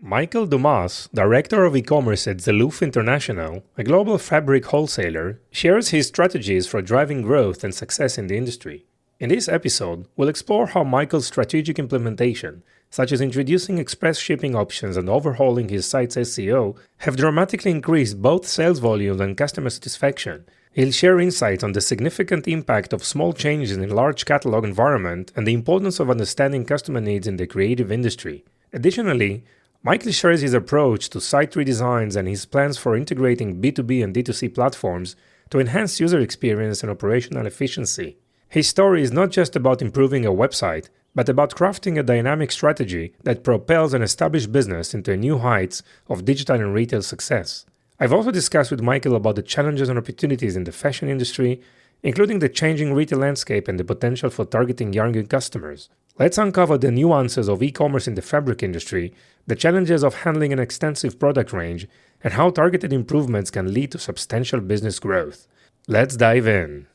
Michael Dumas, Director of E-commerce at Zelouf International, a global fabric wholesaler, shares his strategies for driving growth and success in the industry. In this episode, we'll explore how Michael's strategic implementation, such as introducing express shipping options and overhauling his site's SEO, have dramatically increased both sales volume and customer satisfaction. He'll share insights on the significant impact of small changes in a large catalog environment and the importance of understanding customer needs in the creative industry. Additionally, Michael shares his approach to site redesigns and his plans for integrating B2B and D2C platforms to enhance user experience and operational efficiency. His story is not just about improving a website, but about crafting a dynamic strategy that propels an established business into new heights of digital and retail success. I've also discussed with Michael about the challenges and opportunities in the fashion industry, including the changing retail landscape and the potential for targeting younger customers. Let's uncover the nuances of e-commerce in the fabric industry, the challenges of handling an extensive product range, and how targeted improvements can lead to substantial business growth. Let's dive in.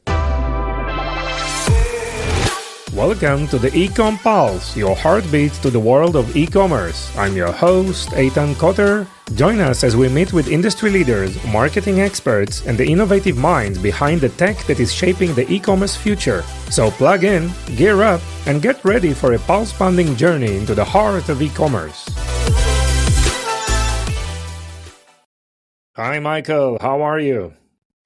Welcome to the Ecom Pulse, your heartbeat to the world of e-commerce. I'm your host, Eitan Kotter. Join us as we meet with industry leaders, marketing experts, and the innovative minds behind the tech that is shaping the e-commerce future. So plug in, gear up, and get ready for a pulse-pounding journey into the heart of e-commerce. Hi, Michael. How are you?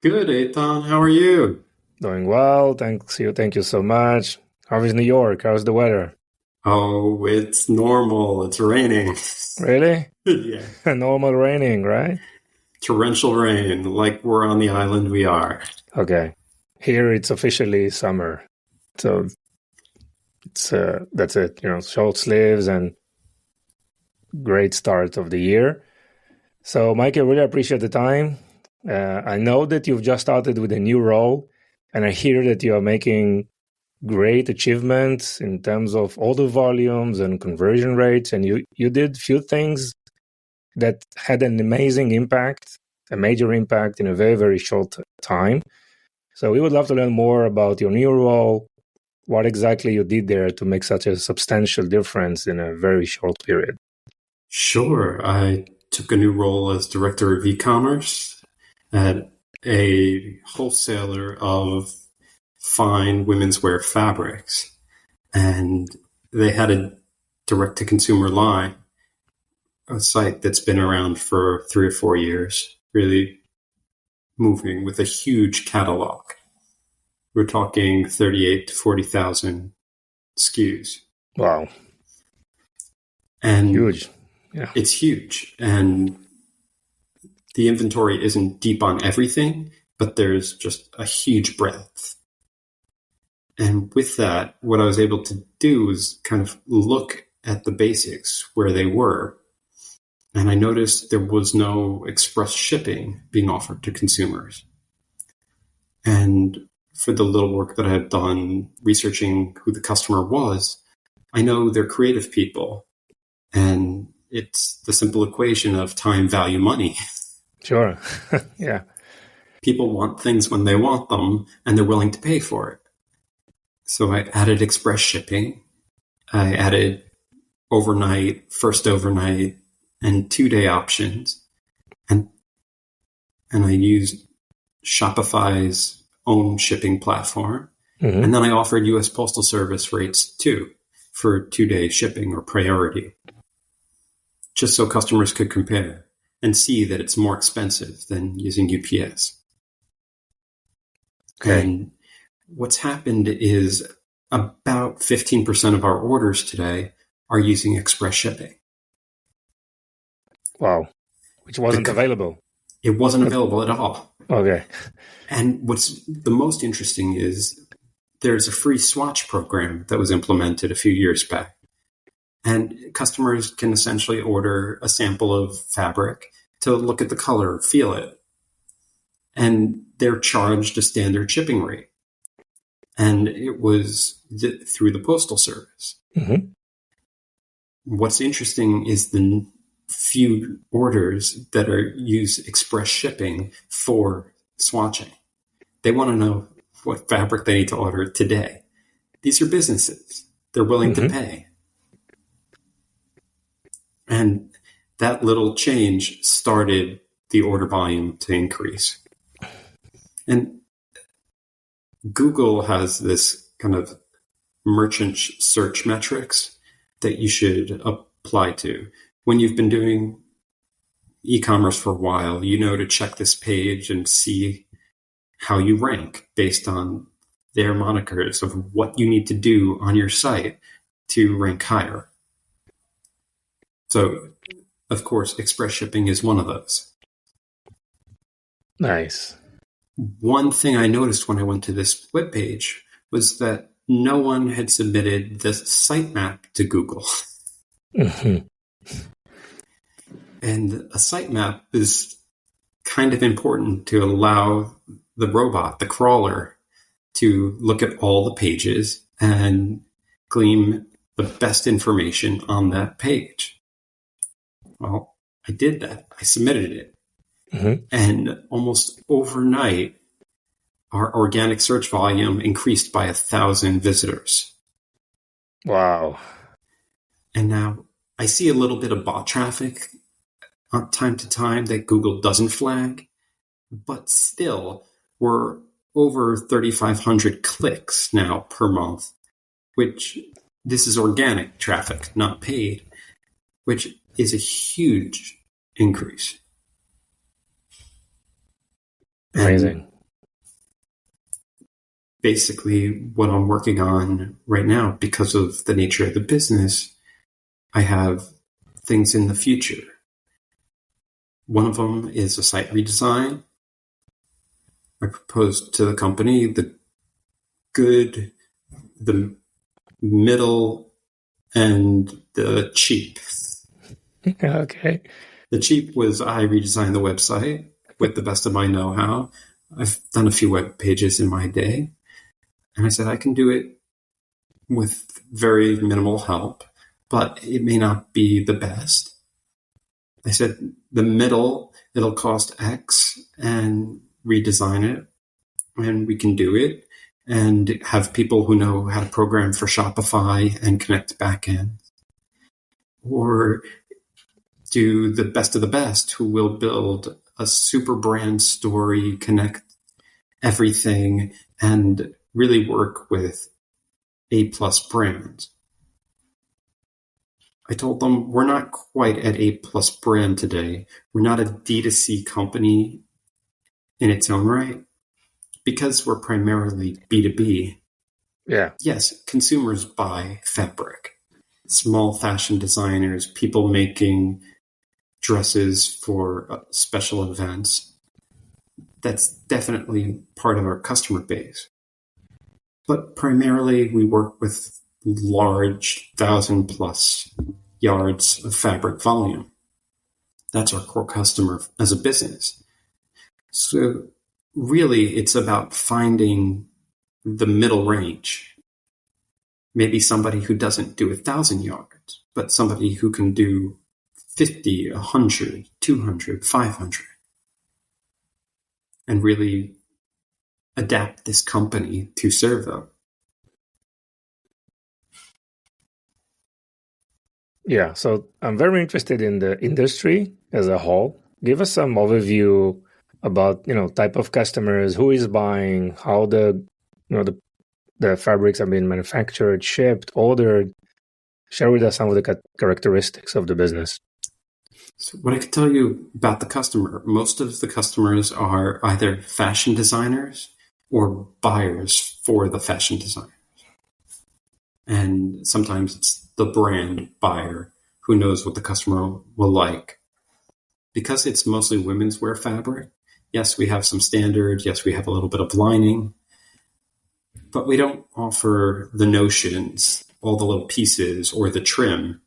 Good, Eitan. How are you? Doing well. Thank you so much. How is New York? How's the weather? Oh, it's normal. It's raining. Really? Yeah. Normal raining, right? Torrential rain, like we're on the island we are. Okay. Here it's officially summer. So it's that's it, short sleeves and great start of the year. So Mike, I really appreciate the time. I know that you've just started with a new role, and I hear that you are making great achievements in terms of order volumes and conversion rates, and you did few things that had an amazing impact, a major impact in a very, very short time. So we would love to learn more about your new role, what exactly you did there to make such a substantial difference in a very short period. Sure. I took a new role as Director of E-commerce at a wholesaler of fine women's wear fabrics, and they had a direct-to-consumer line, a site that's been around for 3 or 4 years, really moving with a huge catalog. We're talking 38 to 40,000 SKUs. Wow. And huge. Yeah. It's huge. And the inventory isn't deep on everything, but there's just a huge breadth. And with that, what I was able to do was kind of look at the basics where they were. And I noticed there was no express shipping being offered to consumers. And for the little work that I had done researching who the customer was, I know they're creative people. And it's the simple equation of time, value, money. Sure. Yeah. People want things when they want them, and they're willing to pay for it. So I added express shipping. I added first overnight, and 2-day options. And I used Shopify's own shipping platform. Mm-hmm. And then I offered US Postal Service rates too for 2-day shipping or priority, just so customers could compare and see that it's more expensive than using UPS. Okay. And what's happened is about 15% of our orders today are using express shipping. Wow. Which wasn't available. It wasn't available at all. Okay. And what's the most interesting is there's a free swatch program that was implemented a few years back. And customers can essentially order a sample of fabric to look at the color, feel it. And they're charged a standard shipping rate. And it was through the Postal Service. Mm-hmm. What's interesting is the few orders that use express shipping for swatching. They want to know what fabric they need to order today. These are businesses. They're willing to pay. And that little change started the order volume to increase. And Google has this kind of merchant search metrics that you should apply to. When you've been doing e-commerce for a while, you know to check this page and see how you rank based on their monikers of what you need to do on your site to rank higher. So, of course, express shipping is one of those. Nice. One thing I noticed when I went to this webpage was that no one had submitted the sitemap to Google. Mm-hmm. And a sitemap is kind of important to allow the robot, the crawler, to look at all the pages and glean the best information on that page. Well, I did that. I submitted it. Mm-hmm. And almost overnight, our organic search volume increased by 1,000 visitors. Wow. And now I see a little bit of bot traffic on time to time that Google doesn't flag, but still we're over 3,500 clicks now per month, which this is organic traffic, not paid, which is a huge increase. Amazing. And basically what I'm working on right now, because of the nature of the business, I have things in the future. One of them is a site redesign. I proposed to the company the good, the middle, and the cheap. Okay. The cheap was I redesigned the website with the best of my know-how. I've done a few web pages in my day. And I said, I can do it with very minimal help, but it may not be the best. I said, the middle, it'll cost X and redesign it. And we can do it and have people who know how to program for Shopify and connect backend. Or do the best of the best who will build a super brand story, connect everything, and really work with A+ brands. I told them we're not quite at A+ brand today. We're not a D2C company in its own right because we're primarily B2B. Yeah. Yes, consumers buy fabric. Small fashion designers, people making dresses for special events. That's definitely part of our customer base. But primarily we work with large 1,000+ yards of fabric volume. That's our core customer as a business. So really it's about finding the middle range. Maybe somebody who doesn't do 1,000 yards, but somebody who can do 50, 100, 200, 500. And really adapt this company to serve them. Yeah, so I'm very interested in the industry as a whole. Give us some overview about, type of customers, who is buying, how the fabrics are being manufactured, shipped, ordered. Share with us some of the characteristics of the business. So what I can tell you about the customer, most of the customers are either fashion designers or buyers for the fashion designers. And sometimes it's the brand buyer who knows what the customer will like. Because it's mostly women's wear fabric, yes, we have some standards, yes, we have a little bit of lining, but we don't offer the notions, all the little pieces, or the trim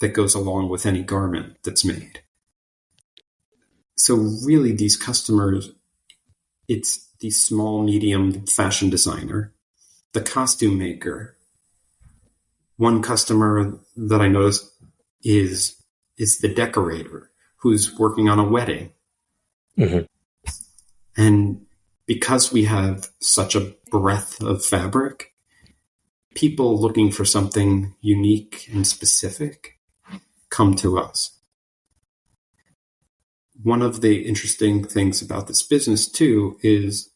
that goes along with any garment that's made. So really these customers, it's the small, medium fashion designer, the costume maker. One customer that I noticed is the decorator who's working on a wedding. Mm-hmm. And because we have such a breadth of fabric, people looking for something unique and specific come to us. One of the interesting things about this business too is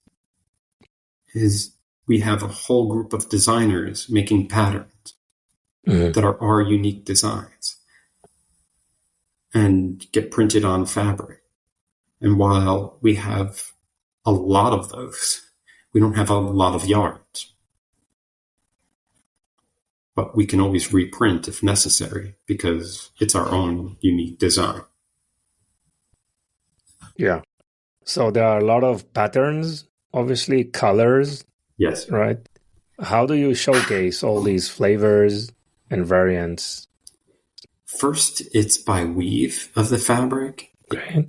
we have a whole group of designers making patterns that are our unique designs and get printed on fabric. And while we have a lot of those, we don't have a lot of yards. But we can always reprint if necessary because it's our own unique design. Yeah. So there are a lot of patterns, obviously colors. Yes. Right. How do you showcase all these flavors and variants? First, it's by weave of the fabric. Okay.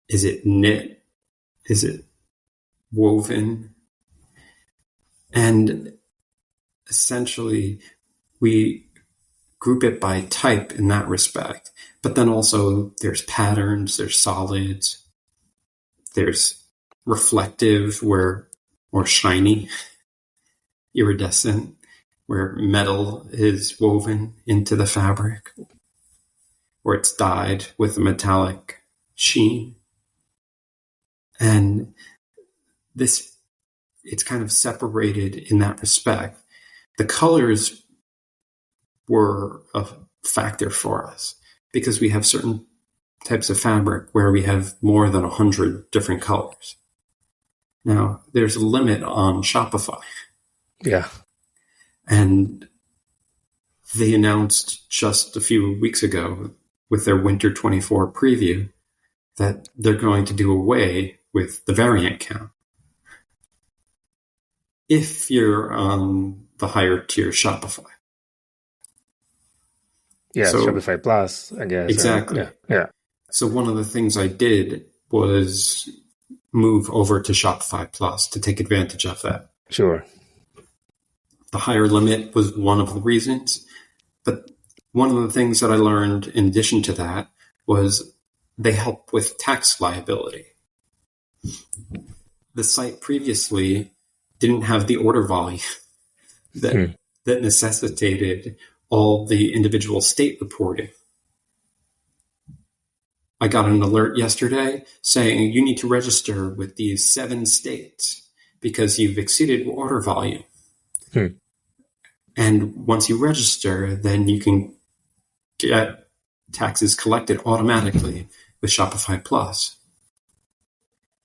Is it knit? Is it woven? And essentially, we group it by type in that respect. But then also there's patterns, there's solids, there's reflective or shiny, iridescent, where metal is woven into the fabric, or it's dyed with a metallic sheen. And it's kind of separated in that respect. The colors were a factor for us because we have certain types of fabric where we have more than 100 different colors. Now, there's a limit on Shopify. Yeah. And they announced just a few weeks ago with their Winter 24 preview that they're going to do away with the variant count. If you're on the higher tier Shopify. Yeah, so, Shopify Plus, I guess. Exactly. Yeah. So one of the things I did was move over to Shopify Plus to take advantage of that. Sure. The higher limit was one of the reasons. But one of the things that I learned in addition to that was they help with tax liability. The site previously didn't have the order volume that necessitated all the individual state reporting. I got an alert yesterday saying you need to register with these 7 states because you've exceeded order volume. And once you register, then you can get taxes collected automatically with Shopify Plus.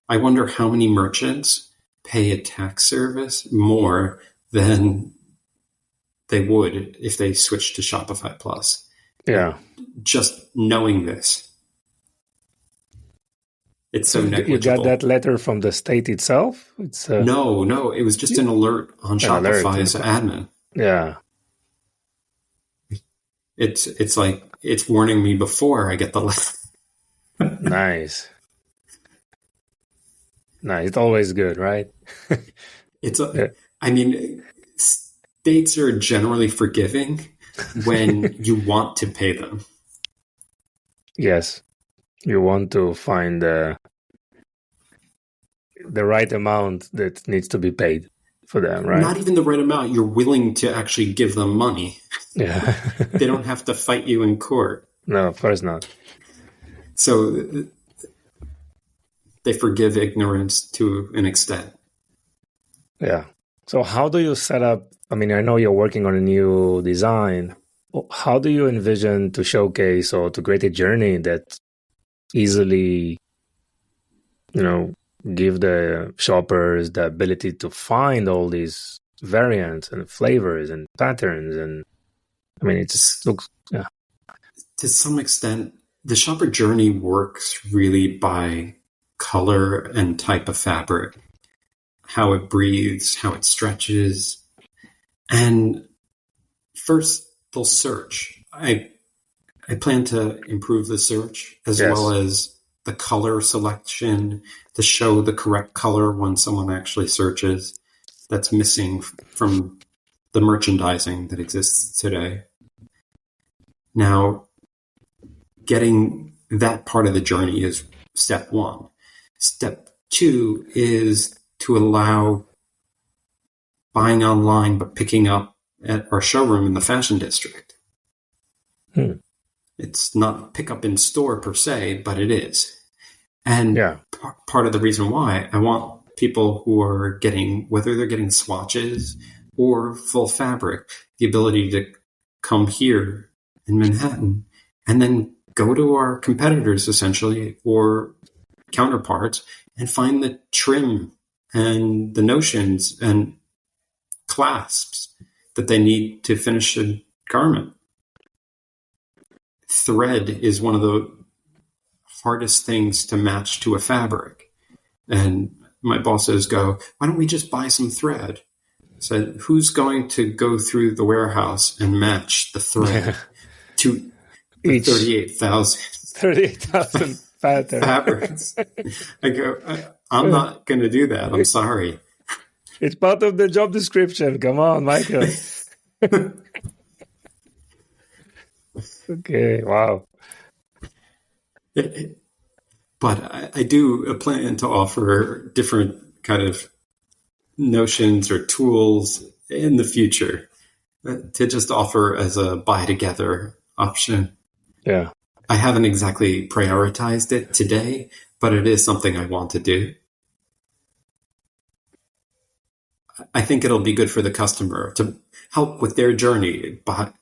I wonder how many merchants pay a tax service more than they would if they switched to Shopify Plus. Yeah. Just knowing this. It's so negligible. You got that letter from the state itself? No. It was just an alert on Shopify as an admin. Yeah. It's like it's warning me before I get the letter. Nice. It's always good, right? I mean, states are generally forgiving when you want to pay them. Yes. You want to find the right amount that needs to be paid for them, right? Not even the right amount. You're willing to actually give them money. Yeah. They don't have to fight you in court. No, of course not. So they forgive ignorance to an extent. Yeah. So how do you set up? I mean, I know you're working on a new design. How do you envision to showcase or to create a journey that easily, give the shoppers the ability to find all these variants and flavors and patterns? And I mean, it just looks, yeah. To some extent, the shopper journey works really by color and type of fabric, how it breathes, how it stretches. And first, they'll search. I plan to improve the search as well as the color selection to show the correct color when someone actually searches. That's missing from the merchandising that exists today. Now, getting that part of the journey is step 1. Step 2 is to allow buying online but picking up at our showroom in the fashion district. It's not pick up in store per se, but it is. And Yeah. part of the reason why I want people who are getting, whether they're getting swatches or full fabric, the ability to come here in Manhattan and then go to our competitors essentially or counterparts and find the trim and the notions and clasps that they need to finish a garment. Thread is one of the hardest things to match to a fabric. And my bosses go, why don't we just buy some thread? I said, who's going to go through the warehouse and match the thread to the 38,000 patterns? fabrics? I go, I'm not going to do that. I'm sorry. It's part of the job description. Come on, Michael. Okay, wow. But I do plan to offer different kind of notions or tools in the future to just offer as a buy together option. Yeah. I haven't exactly prioritized it today, but it is something I want to do. I think it'll be good for the customer to help with their journey, buy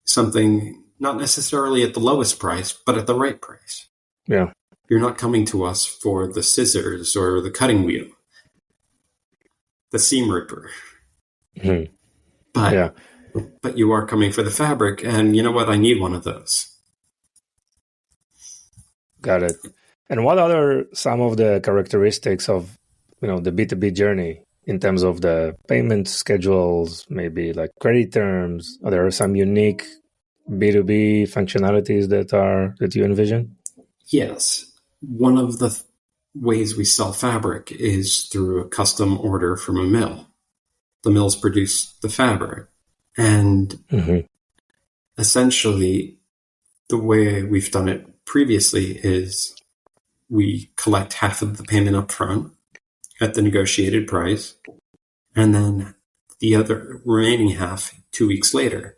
something not necessarily at the lowest price, but at the right price. Yeah. You're not coming to us for the scissors or the cutting wheel, the seam ripper. Mm-hmm. But you are coming for the fabric, and you know what? I need one of those. Got it. And what are some of the characteristics of, the B2B journey in terms of the payment schedules, maybe like credit terms? Are there some unique B2B functionalities that you envision? Yes. One of the ways we sell fabric is through a custom order from a mill. The mills produce the fabric. And essentially, the way we've done it previously is we collect half of the payment up front at the negotiated price, and then the other remaining half 2 weeks later.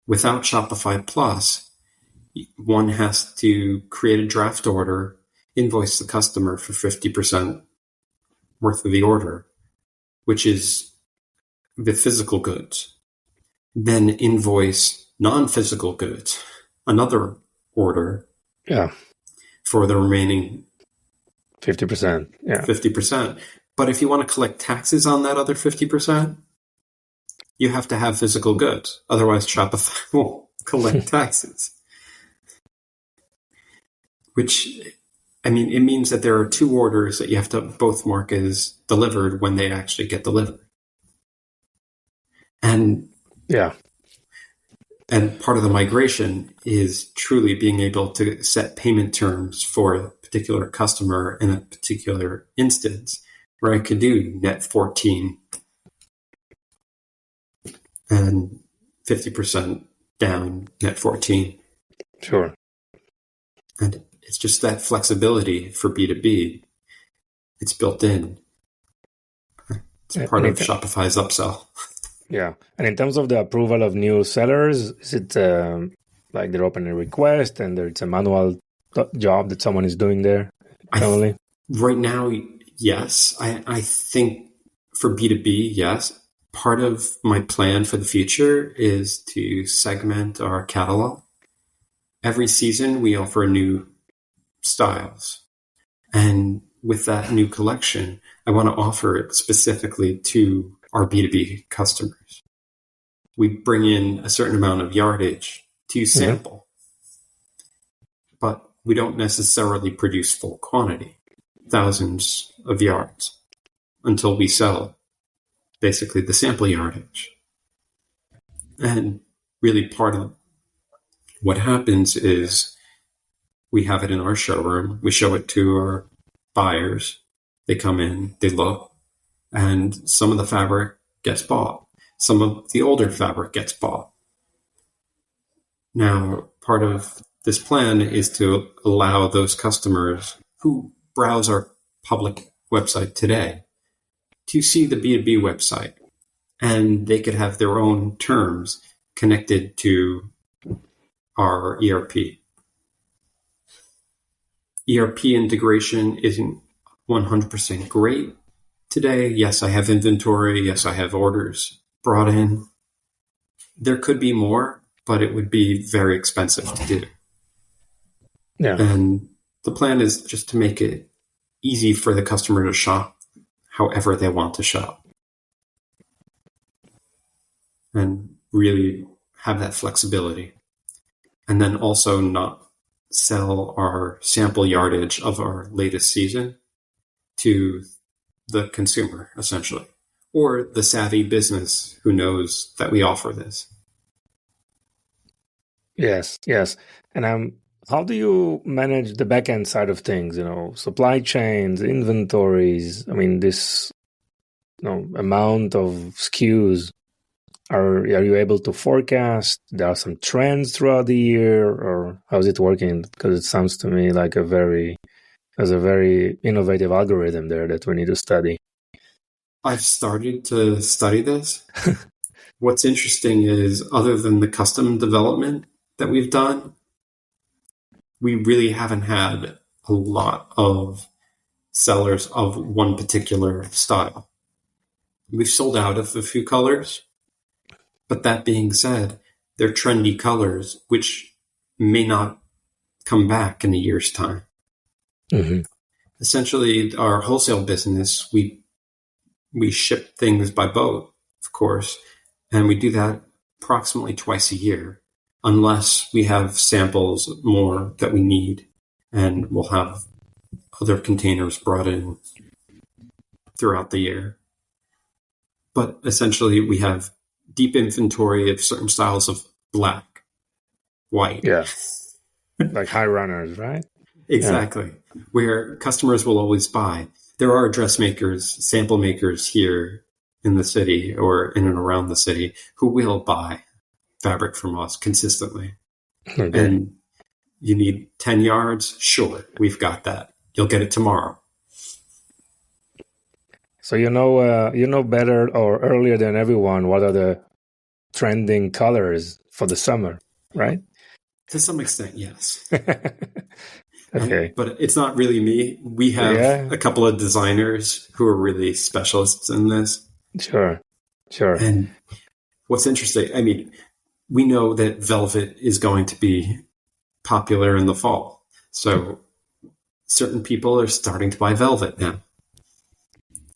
Without Shopify Plus, one has to create a draft order, invoice the customer for 50% worth of the order, which is the physical goods, then invoice non-physical goods, another order for the remaining 50%. Yeah. 50%. But if you want to collect taxes on that other 50%, you have to have physical goods. Otherwise, Shopify won't collect taxes. Which, it means that there are two orders that you have to both mark as delivered when they actually get delivered. And part of the migration is truly being able to set payment terms for a particular customer in a particular instance, where I could do net 14 and 50% down net 14. Sure. And it's just that flexibility for B2B. It's built in. It's part of Shopify's upsell. Yeah. And in terms of the approval of new sellers, is it like they're opening a request and it's a manual job that someone is doing there internally? Right now, yes. I think for B2B, yes. Part of my plan for the future is to segment our catalog. Every season, we offer new styles. And with that new collection, I want to offer it specifically to our B2B customers. We bring in a certain amount of yardage to sample, but we don't necessarily produce full quantity, thousands of yards, until we sell basically the sample yardage. And really part of what happens is we have it in our showroom. We show it to our buyers. They come in, they look, and some of the fabric gets bought. Some of the older fabric gets bought. Now, part of this plan is to allow those customers who browse our public website today to see the B2B website, and they could have their own terms connected to our ERP. ERP integration isn't 100% great today. Yes, I have inventory. Yes, I have orders brought in. There could be more, but it would be very expensive to do. Yeah. And the plan is just to make it easy for the customer to shop however they want to shop. And really have that flexibility. And then also not sell our sample yardage of our latest season to the consumer, essentially, or the savvy business who knows that we offer this. Yes. And how do you manage the back-end side of things? Supply chains, inventories. I mean, this amount of SKUs. Are you able to forecast? There are some trends throughout the year, or how's it working? Because it sounds to me like there's a very innovative algorithm there that we need to study. I've started to study this. What's interesting is, other than the custom development that we've done, we really haven't had a lot of sellers of one particular style. We've sold out of a few colors. But that being said, they're trendy colors, which may not come back in a year's time. Mm-hmm. Essentially, our wholesale business, we ship things by boat, of course, and we do that approximately twice a year, unless we have samples more that we need, and we'll have other containers brought in throughout the year. But essentially, we have deep inventory of certain styles of black, white. Yeah. Like high runners, right? Exactly. Yeah. Where customers will always buy. There are dressmakers, sample makers here in the city or in and around the city who will buy fabric from us consistently. Okay. And you need 10 yards? Sure, we've got that. You'll get it tomorrow. So you know better or earlier than everyone what are the trending colors for the summer, right? To some extent, yes. Okay. But it's not really me. We have a couple of designers who are really specialists in this. Sure. And what's interesting, I mean, we know that velvet is going to be popular in the fall. So certain people are starting to buy velvet now.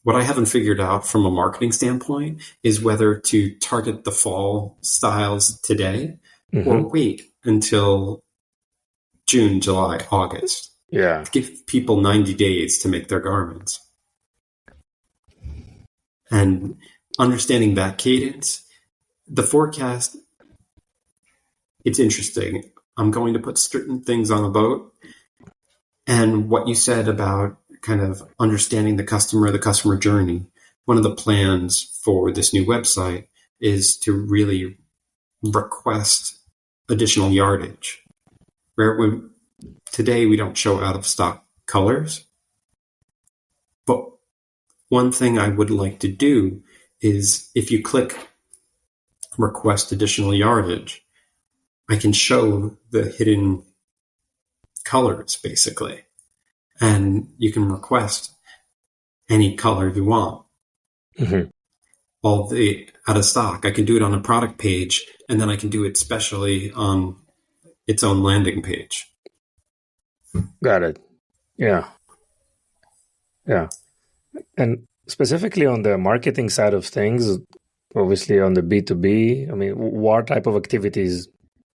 What I haven't figured out from a marketing standpoint is whether to target the fall styles today or wait until June, July, August. Yeah. To give people 90 days to make their garments. And understanding that cadence, the forecast, it's interesting. I'm going to put certain things on a boat. And what you said about kind of understanding the customer journey, one of the plans for this new website is to really request additional yardage. Today we don't show out of stock colors, but one thing I would like to do is, if you click request additional yardage, I can show the hidden colors basically, and you can request any color you want. All the out of stock, I can do it on a product page, and then I can do it specially on its own landing page. Got it. Yeah. And specifically on the marketing side of things, obviously on the B2B, I mean, what type of activities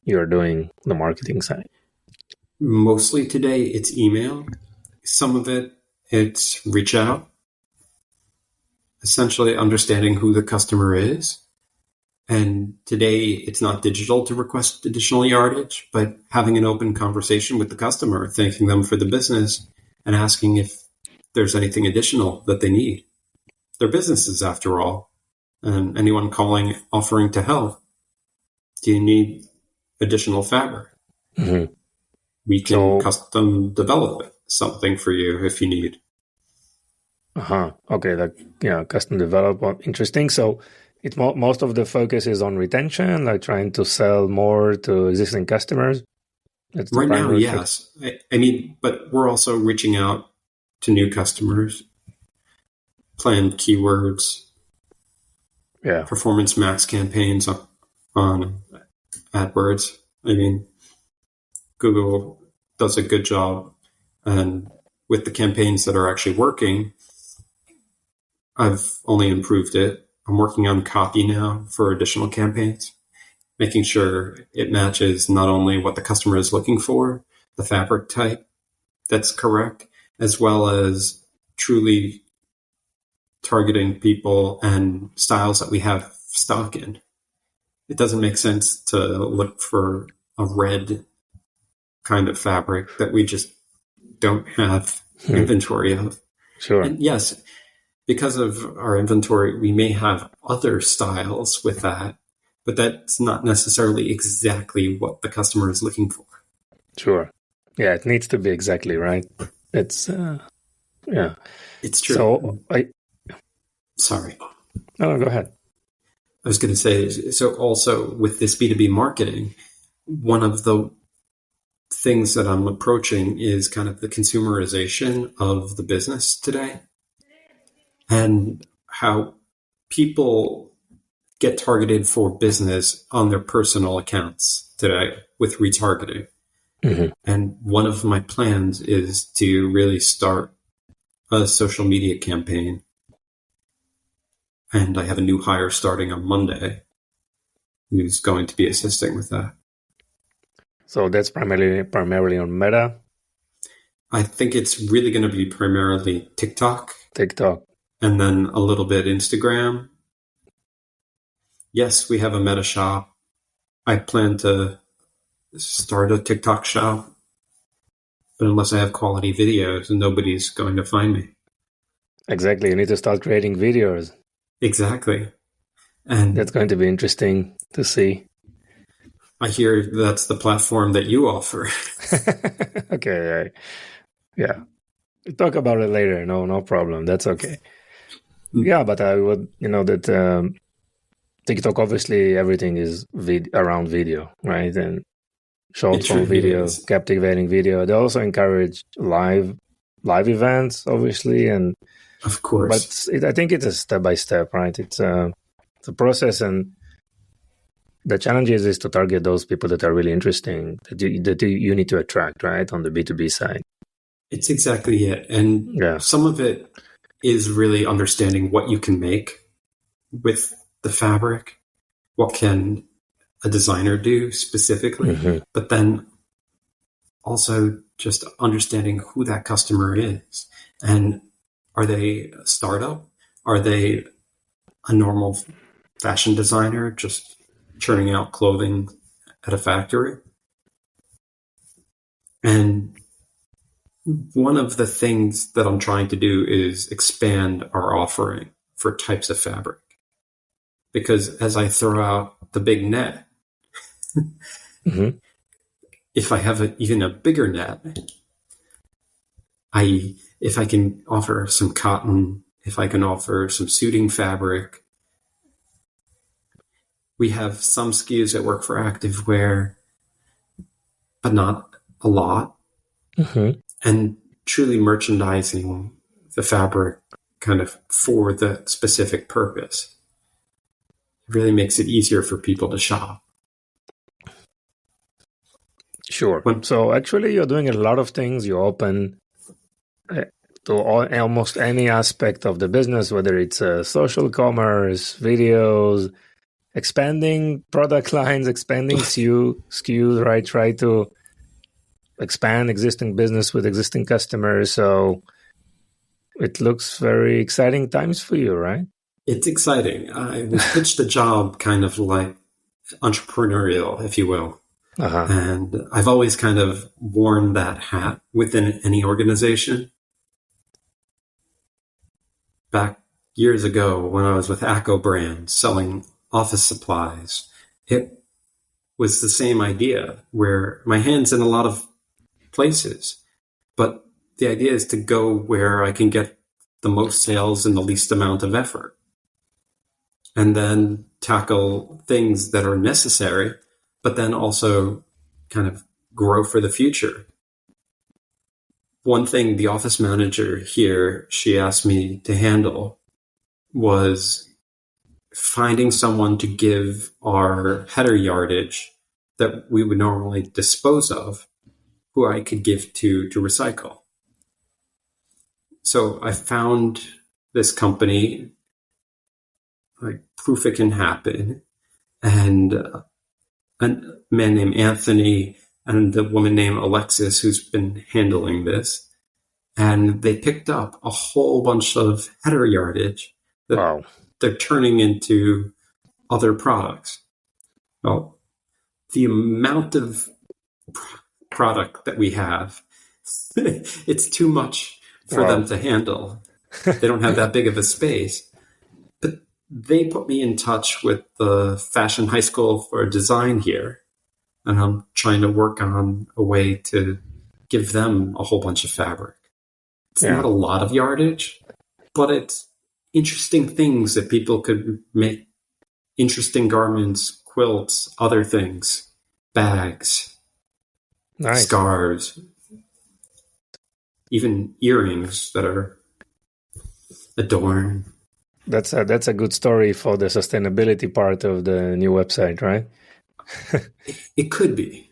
you're doing on the marketing side? Mostly today it's email. Some of it's reach out. Essentially understanding who the customer is. And today it's not digital to request additional yardage, but having an open conversation with the customer, thanking them for the business and asking if there's anything additional that they need. They're businesses after all. And anyone calling, offering to help, do you need additional fabric? We can custom develop something for you if you need. Okay, custom develop. Interesting. So most of the focus is on retention, like trying to sell more to existing customers. That's the Right now, primary yes. I mean, but we're also reaching out to new customers, planned keywords, performance max campaigns on AdWords. I mean, Google does a good job, and with the campaigns that are actually working, I've only improved it. I'm working on copy now for additional campaigns, making sure it matches not only what the customer is looking for, the fabric type that's correct, as well as truly targeting people and styles that we have stock in. It doesn't make sense to look for a red kind of fabric that we just don't have inventory of. Sure. And yes, because of our inventory, we may have other styles with that, but that's not necessarily exactly what the customer is looking for. Sure. Yeah, it needs to be exactly right. It's, yeah. It's true. So, Sorry. No, go ahead. I was going to say, so also with this B2B marketing, one of the things that I'm approaching is kind of the consumerization of the business today and how people get targeted for business on their personal accounts today with retargeting. Mm-hmm. And one of my plans is to really start a social media campaign. And I have a new hire starting on Monday who's going to be assisting with that. So that's primarily on Meta? I think it's really going to be primarily TikTok. And then a little bit Instagram. Yes, we have a Meta shop. I plan to start a TikTok shop. But unless I have quality videos, nobody's going to find me. Exactly. You need to start creating videos. Exactly. And that's going to be interesting to see. I hear that's the platform that you offer. Okay. Yeah. We'll talk about it later. No problem. That's okay. Yeah, but I would, that TikTok, obviously, everything is around video, right? And short-form video, captivating video. They also encourage live events, obviously, and of course. But I think it's a step-by-step, right? It's a process, and the challenge is to target those people that are really interesting, that you need to attract, right, on the B2B side. It's exactly it. And some of it is really understanding what you can make with the fabric. What can a designer do specifically? Mm-hmm. But then also just understanding who that customer is. And are they a startup? Are they a normal fashion designer just churning out clothing at a factory? And one of the things that I'm trying to do is expand our offering for types of fabric. Because as I throw out the big net, mm-hmm. if I have even a bigger net, if I can offer some cotton, if I can offer some suiting fabric, we have some SKUs that work for activewear, but not a lot. Mm-hmm. And truly merchandising the fabric kind of for the specific purpose. It really makes it easier for people to shop. Sure. So actually you're doing a lot of things. You're open to almost any aspect of the business, whether it's social commerce, videos, expanding product lines, expanding SKUs, right? Try to expand existing business with existing customers. So it looks very exciting times for you, right? It's exciting. I was pitched a job kind of like entrepreneurial, if you will. Uh-huh. And I've always kind of worn that hat within any organization. Back years ago when I was with Acco Brand selling office supplies, it was the same idea where my hand's in a lot of places, but the idea is to go where I can get the most sales in the least amount of effort. and then tackle things that are necessary, but then also kind of grow for the future. One thing the office manager here, she asked me to handle was finding someone to give our header yardage that we would normally dispose of, who I could give to recycle. So I found this company, like Proof It Can Happen, and a man named Anthony and a woman named Alexis who's been handling this. And they picked up a whole bunch of header yardage that they're turning into other products. Well, the amount of product that we have, it's too much for them to handle. They don't have that big of a space. But they put me in touch with the Fashion High School for Design here, and I'm trying to work on a way to give them a whole bunch of fabric. It's not a lot of yardage, but it's interesting things that people could make, interesting garments, quilts, other things, bags, scarves, even earrings that are adorned. That's a good story for the sustainability part of the new website, right? It could be.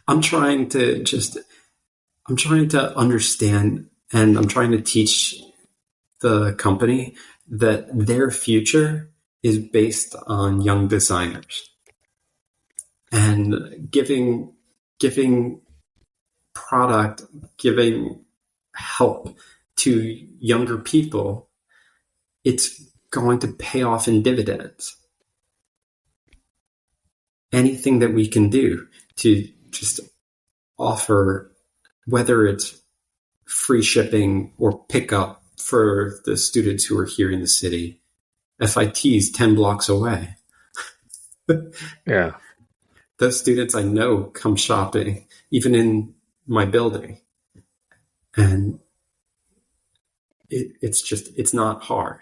I'm trying to understand, and I'm trying to teach the company that their future is based on young designers, and giving product, giving help to younger people, it's going to pay off in dividends. Anything that we can do to just offer, whether it's free shipping or pickup for the students who are here in the city. FIT's 10 blocks away. Yeah. Those students I know come shopping, even in my building. And it's not hard.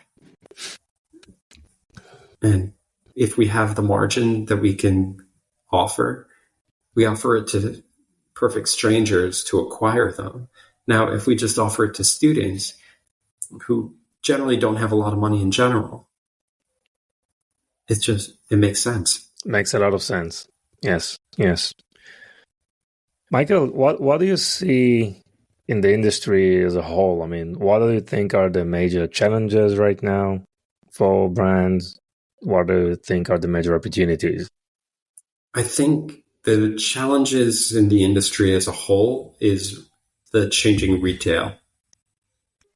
And if we have the margin that we can offer, we offer it to perfect strangers to acquire them. Now, if we just offer it to students who generally don't have a lot of money in general, it makes sense. Makes a lot of sense. Yes. Michael, what do you see in the industry as a whole? I mean, what do you think are the major challenges right now for brands? What do you think are the major opportunities? I think the challenges in the industry as a whole is the changing retail,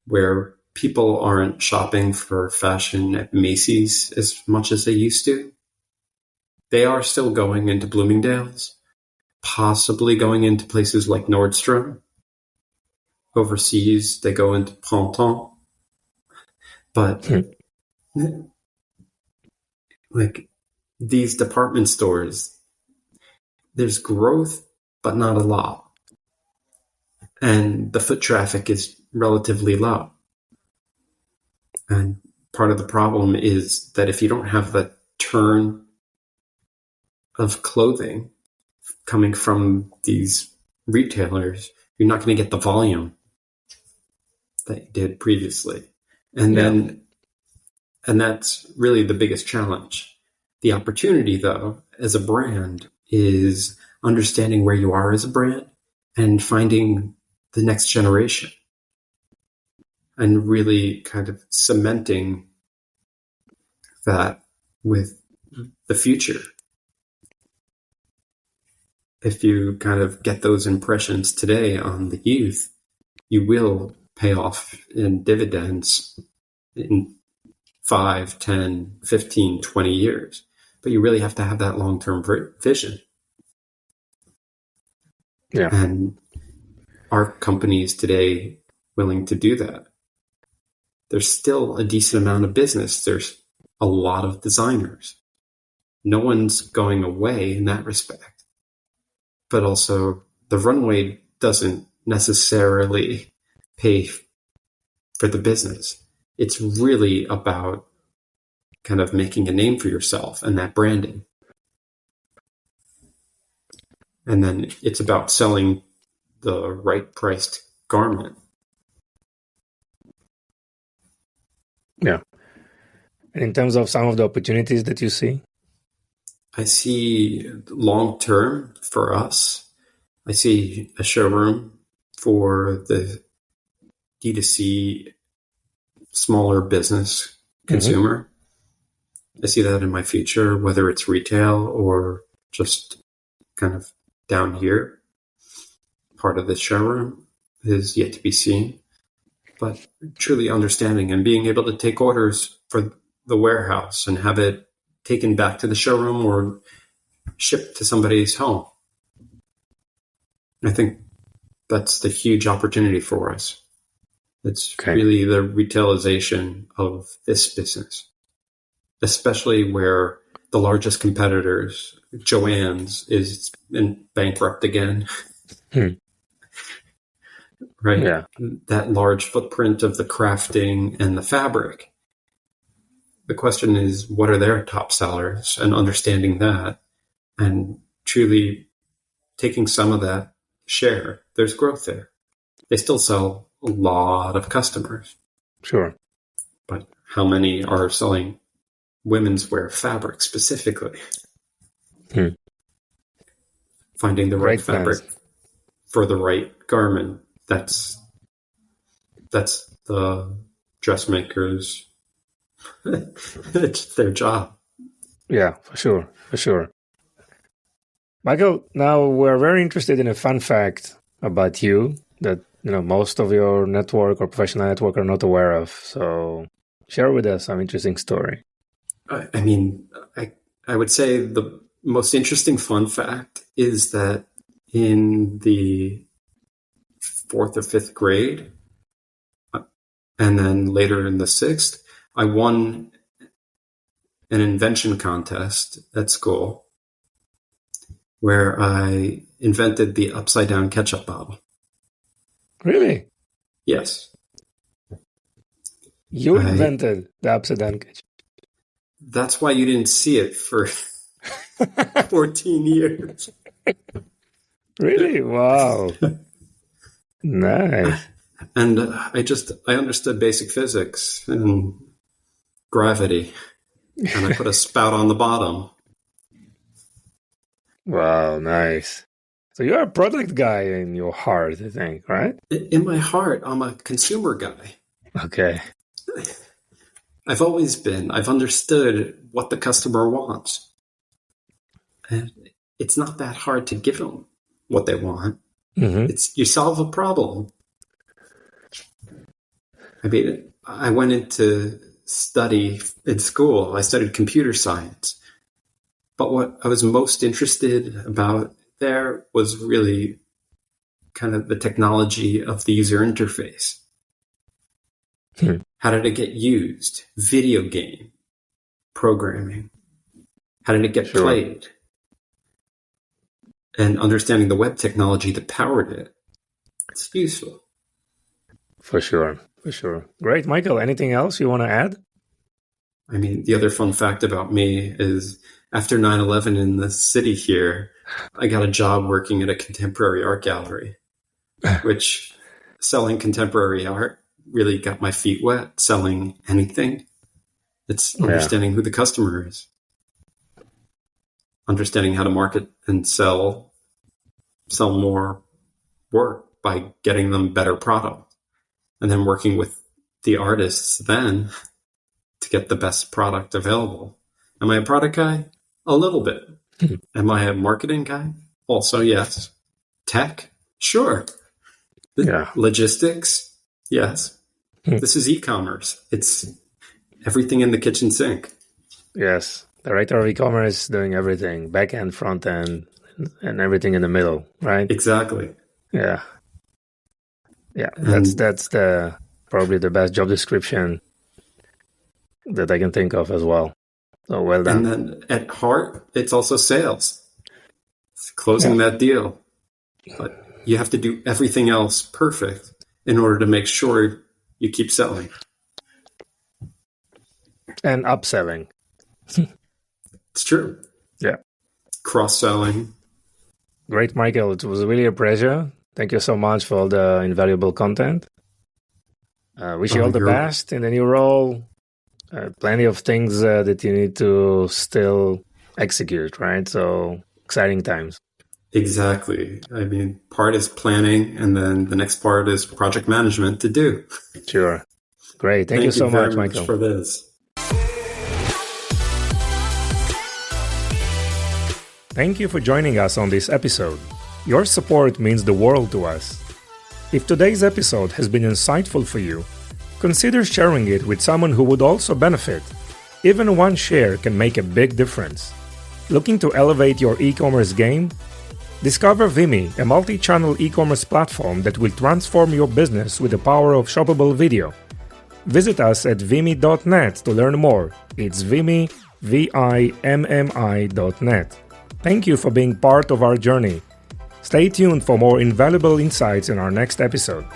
where people aren't shopping for fashion at Macy's as much as they used to. They are still going into Bloomingdale's, possibly going into places like Nordstrom. Overseas, they go into Printemps. But like these department stores, there's growth, but not a lot. And the foot traffic is relatively low. And part of the problem is that if you don't have the turn of clothing coming from these retailers, you're not going to get the volume that you did previously. And that's really the biggest challenge. The opportunity, though, as a brand, is understanding where you are as a brand and finding the next generation and really kind of cementing that with the future. If you kind of get those impressions today on the youth, you will pay off in dividends in 5, 10, 15, 20 years. But you really have to have that long-term vision. Yeah. And are companies today willing to do that? There's still a decent amount of business. There's a lot of designers. No one's going away in that respect. But also, the runway doesn't necessarily pay for the business. It's really about kind of making a name for yourself and that branding. And then it's about selling the right priced garment. Yeah. And in terms of some of the opportunities that you see? I see long term for us, I see a showroom for the D2C smaller business consumer. I see that in my future, whether it's retail or just kind of down here. Part of the showroom is yet to be seen. But truly understanding and being able to take orders for the warehouse and have it taken back to the showroom or shipped to somebody's home. I think that's the huge opportunity for us. It's really the retailization of this business, especially where the largest competitors, Joann's, is in bankrupt again. Right? Yeah. That large footprint of the crafting and the fabric. The question is, what are their top sellers, and understanding that and truly taking some of that share. There's growth there. They still sell a lot of customers. Sure. But how many are selling women's wear fabric specifically? Finding the right fabric for the right garment. That's the dressmaker's it's their job. Yeah, for sure. Michael, now we're very interested in a fun fact about you that most of your network or professional network are not aware of. So share with us some interesting story. I mean, I would say the most interesting fun fact is that in the 4th or 5th grade, and then later in the 6th, I won an invention contest at school where I invented the upside-down ketchup bottle. Really? Yes. You invented the upside-down ketchup. That's why you didn't see it for 14 years. Really? Wow. Nice. And I understood basic physics and gravity, and I put a spout on the bottom. Wow, nice. So you're a product guy in your heart, I think, right? In my heart, I'm a consumer guy. Okay. I've always been. I've understood what the customer wants. And it's not that hard to give them what they want. Mm-hmm. You solve a problem. I mean, I went into study in school. I studied computer science. But what I was most interested about there was really kind of the technology of the user interface. How did it get used? Video game programming. How did it get played? And understanding the web technology that powered it. It's useful. For sure. Great. Michael, anything else you want to add? I mean, the other fun fact about me is after 9/11 in the city here, I got a job working at a contemporary art gallery, which selling contemporary art really got my feet wet. Selling anything, it's understanding who the customer is, understanding how to market and sell more work by getting them better product, and then working with the artists then to get the best product available. Am I a product guy? A little bit. Am I a marketing guy? Also, yes. Tech? Sure. Logistics? Yes. This is e-commerce. It's everything in the kitchen sink. Yes. Director of e-commerce doing everything, back end, front end, and everything in the middle, right? Exactly. Yeah. That's probably the best job description that I can think of as well. So well done. And then at heart, it's also sales. It's closing that deal. But you have to do everything else perfect in order to make sure you keep selling. And upselling. It's true. Yeah. Cross-selling. Great, Michael. It was really a pleasure. Thank you so much for all the invaluable content. Wish you all the best in the new role. Plenty of things that you need to still execute, right? So exciting times. Exactly. I mean, part is planning, and then the next part is project management to do. Sure. Great. Thank you so much, Michael. For this. Thank you for joining us on this episode. Your support means the world to us. If today's episode has been insightful for you, consider sharing it with someone who would also benefit. Even one share can make a big difference. Looking to elevate your e-commerce game? Discover Vimy, a multi-channel e-commerce platform that will transform your business with the power of shoppable video. Visit us at vimy.net to learn more. It's Vimy, VIMMI.net. Thank you for being part of our journey. Stay tuned for more invaluable insights in our next episode.